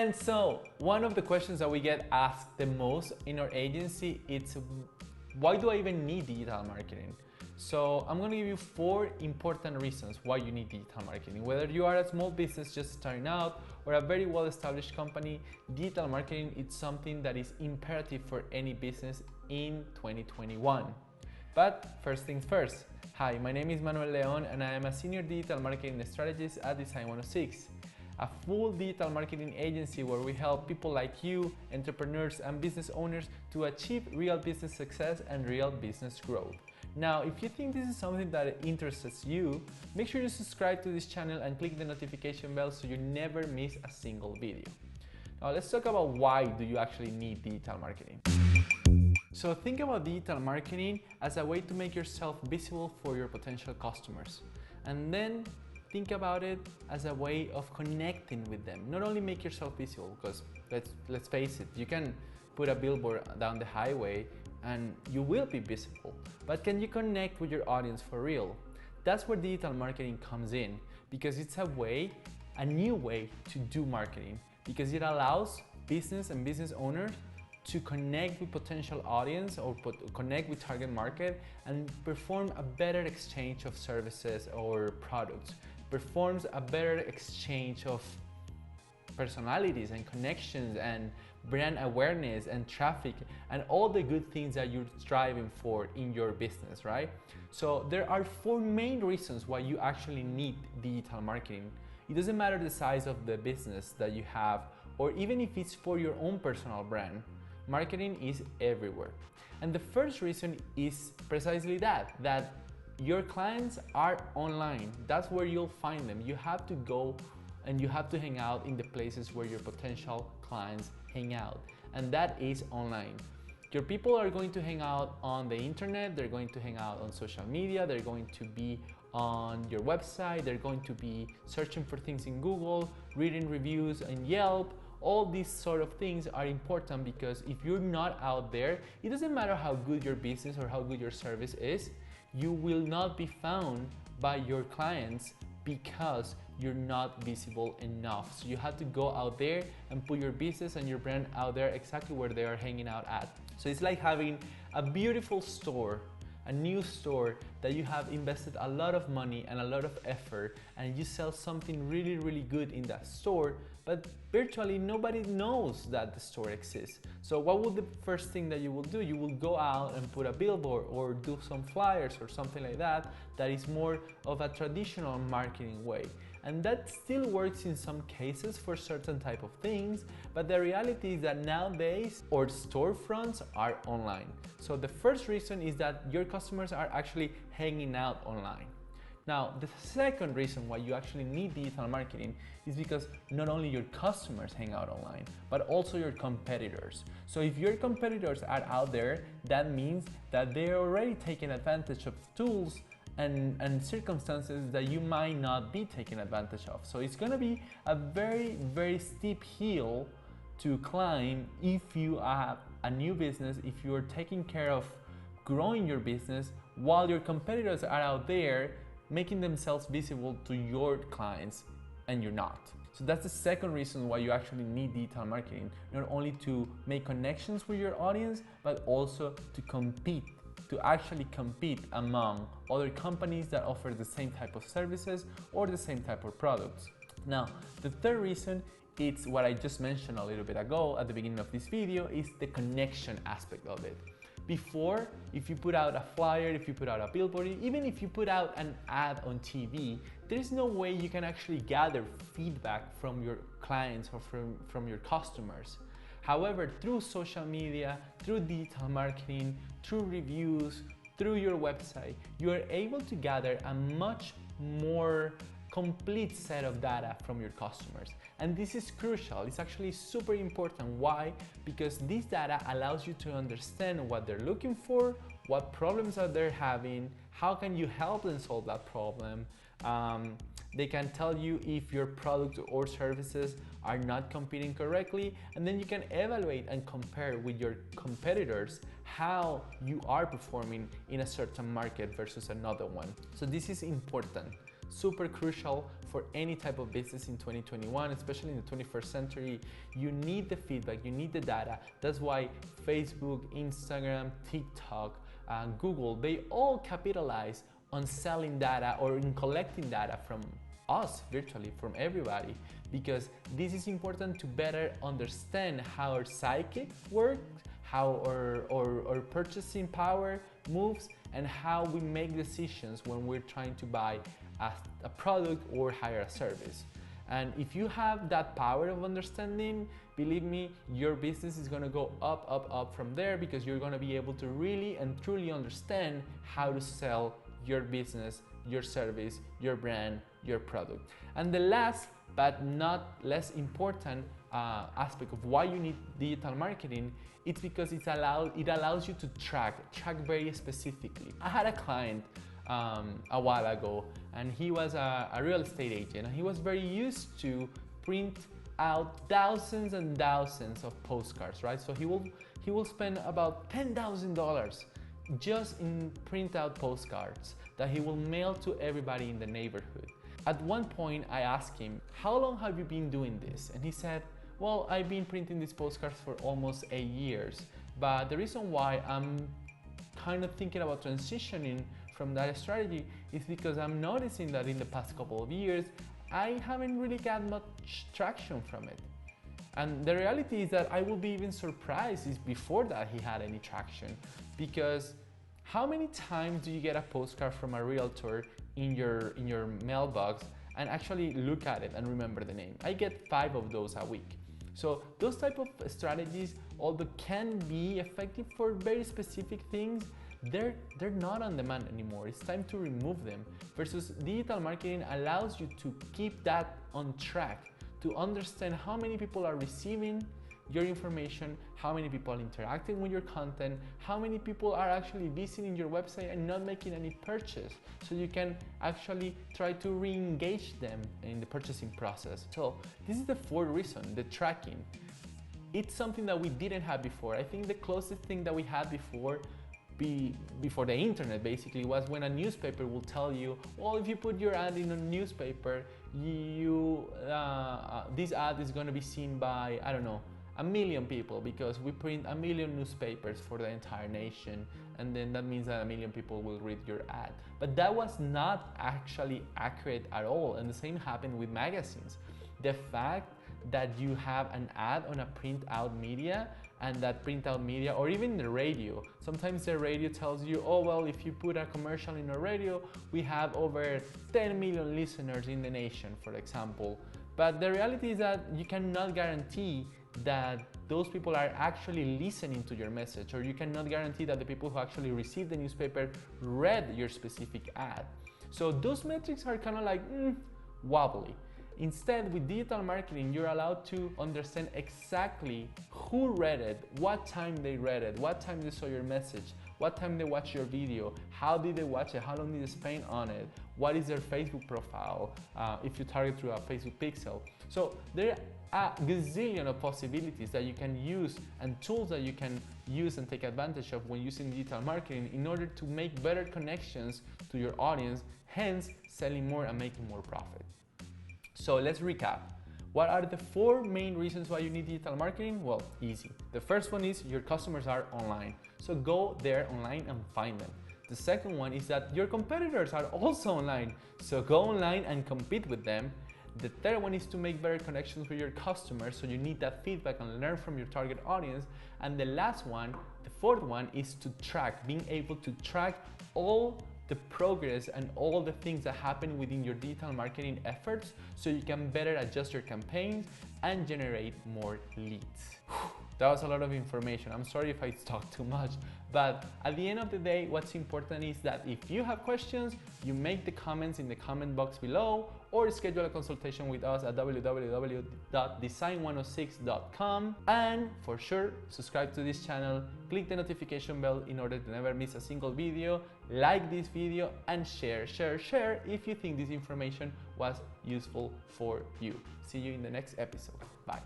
And so one of the questions that we get asked the most in our agency is, why do I even need digital marketing? So I'm going to give you 4 important reasons why you need digital marketing. Whether you are a small business just starting out or a very well-established company, digital marketing is something that is imperative for any business in 2021. But first things first. Hi, my name is Manuel Leon and I am a senior digital marketing strategist at Design 106, a full digital marketing agency where we help people like you, entrepreneurs and business owners, to achieve real business success and real business growth. Now, if you think this is something that interests you, make sure you subscribe to this channel and click the notification bell so you never miss a single video. Now, let's talk about why do you actually need digital marketing. So think about digital marketing as a way to make yourself visible for your potential customers. And then think about it as a way of connecting with them. Not only make yourself visible, because let's face it, you can put a billboard down the highway and you will be visible, but can you connect with your audience for real? That's where digital marketing comes in, because it's a new way to do marketing, because it allows business and business owners to connect with potential audience or connect with target market and perform a better exchange of services or products, performs a better exchange of personalities and connections and brand awareness and traffic and all the good things that you're striving for in your business, right? So there are 4 main reasons why you actually need digital marketing. It doesn't matter the size of the business that you have, or even if it's for your own personal brand. Marketing is everywhere. And the first reason is precisely that your clients are online. That's where you'll find them. You have to go and you have to hang out in the places where your potential clients hang out, and that is online. Your people are going to hang out on the internet, they're going to hang out on social media, they're going to be on your website, they're going to be searching for things in Google, reading reviews on Yelp. All these sort of things are important, because if you're not out there, it doesn't matter how good your business or how good your service is, you will not be found by your clients because you're not visible enough. So you have to go out there and put your business and your brand out there exactly where they are hanging out at. So it's like having a beautiful store, a new store that you have invested a lot of money and a lot of effort, and you sell something really, really good in that store, but virtually nobody knows that the store exists. So what would the first thing that you will do? You will go out and put a billboard or do some flyers or something like that, that is more of a traditional marketing way. And that still works in some cases for certain type of things, but the reality is that nowadays our storefronts are online. So the first reason is that your customers are actually hanging out online. Now, the second reason why you actually need digital marketing is because not only your customers hang out online, but also your competitors. So if your competitors are out there, that means that they're already taking advantage of tools and circumstances that you might not be taking advantage of. So it's gonna be a very, very steep hill to climb if you have a new business, if you're taking care of growing your business while your competitors are out there making themselves visible to your clients and you're not. So that's the second reason why you actually need digital marketing, not only to make connections with your audience, but also to compete, to actually compete among other companies that offer the same type of services or the same type of products. Now, the third reason, it's what I just mentioned a little bit ago at the beginning of this video, is the connection aspect of it. Before, if you put out a flyer, if you put out a billboard, even if you put out an ad on TV, there's no way you can actually gather feedback from your clients or from your customers. However, through social media, through digital marketing, through reviews, through your website, you are able to gather a much more complete set of data from your customers. And this is crucial. It's actually super important. Why? Because this data allows you to understand what they're looking for, what problems are they having, how can you help them solve that problem. They can tell you if your products or services are not competing correctly, and then you can evaluate and compare with your competitors how you are performing in a certain market versus another one. So this is important. super crucial for any type of business in 2021, especially in the 21st century. You need the feedback, you need the data. That's why Facebook, Instagram, TikTok, Google, they all capitalize on selling data or in collecting data from us virtually, from everybody, because this is important to better understand how our psyche works, how our purchasing power moves, and how we make decisions when we're trying to buy a product or hire a service. And if you have that power of understanding, believe me, your business is gonna go up, up, up from there, because you're gonna be able to really and truly understand how to sell your business, your service, your brand, your product. And the last but not less important aspect of why you need digital marketing, it's because it allows you to track very specifically. I had a client a while ago, and he was a real estate agent, and he was very used to print out thousands and thousands of postcards, right? So he will spend about $10,000 just in print out postcards that he will mail to everybody in the neighborhood. At one point I asked him, how long have you been doing this? And he said, well, I've been printing these postcards for almost 8 years, but the reason why I'm kind of thinking about transitioning from that strategy is because I'm noticing that in the past couple of years I haven't really got much traction from it. And the reality is that I will be even surprised if before that he had any traction, because how many times do you get a postcard from a realtor in your mailbox and actually look at it and remember the name? I get 5 of those a week. So those type of strategies, although can be effective for very specific things, they're not on demand anymore. It's time to remove them. Versus digital marketing allows you to keep that on track, to understand how many people are receiving your information, how many people are interacting with your content, how many people are actually visiting your website and not making any purchase, so you can actually try to re-engage them in the purchasing process. So this is the fourth reason, the tracking. It's something that we didn't have before. I think the closest thing that we had before the internet basically was when a newspaper will tell you, well, if you put your ad in a newspaper, this ad is going to be seen by, I don't know, 1 million people, because we print 1 million newspapers for the entire nation, and then that means that 1 million people will read your ad. But that was not actually accurate at all, and the same happened with magazines. The fact that you have an ad on a print out media, and that print out media, or even the radio, sometimes the radio tells you, oh well, if you put a commercial in a radio, we have over 10 million listeners in the nation, for example. But the reality is that you cannot guarantee that those people are actually listening to your message, or you cannot guarantee that the people who actually received the newspaper read your specific ad. So those metrics are kind of like wobbly. Instead, with digital marketing, you're allowed to understand exactly who read it, what time they read it, what time they saw your message, what time they watched your video, how did they watch it, how long did they spend on it, what is their Facebook profile, if you target through a Facebook pixel. So there are a gazillion of possibilities that you can use and tools that you can use and take advantage of when using digital marketing in order to make better connections to your audience, hence selling more and making more profit. So let's recap. What are the 4 main reasons why you need digital marketing? Well, easy. The first one is your customers are online. So go there online and find them. The second one is that your competitors are also online. So go online and compete with them. The third one is to make better connections with your customers. So you need that feedback and learn from your target audience. And the last one, the fourth one, is to track, being able to track all the progress and all the things that happen within your digital marketing efforts, so you can better adjust your campaigns and generate more leads. That was a lot of information. I'm sorry if I talked too much, but at the end of the day, what's important is that if you have questions, you make the comments in the comment box below, or schedule a consultation with us at www.design106.com. And for sure, subscribe to this channel, click the notification bell in order to never miss a single video, like this video, and share if you think this information was useful for you. See you in the next episode. Bye.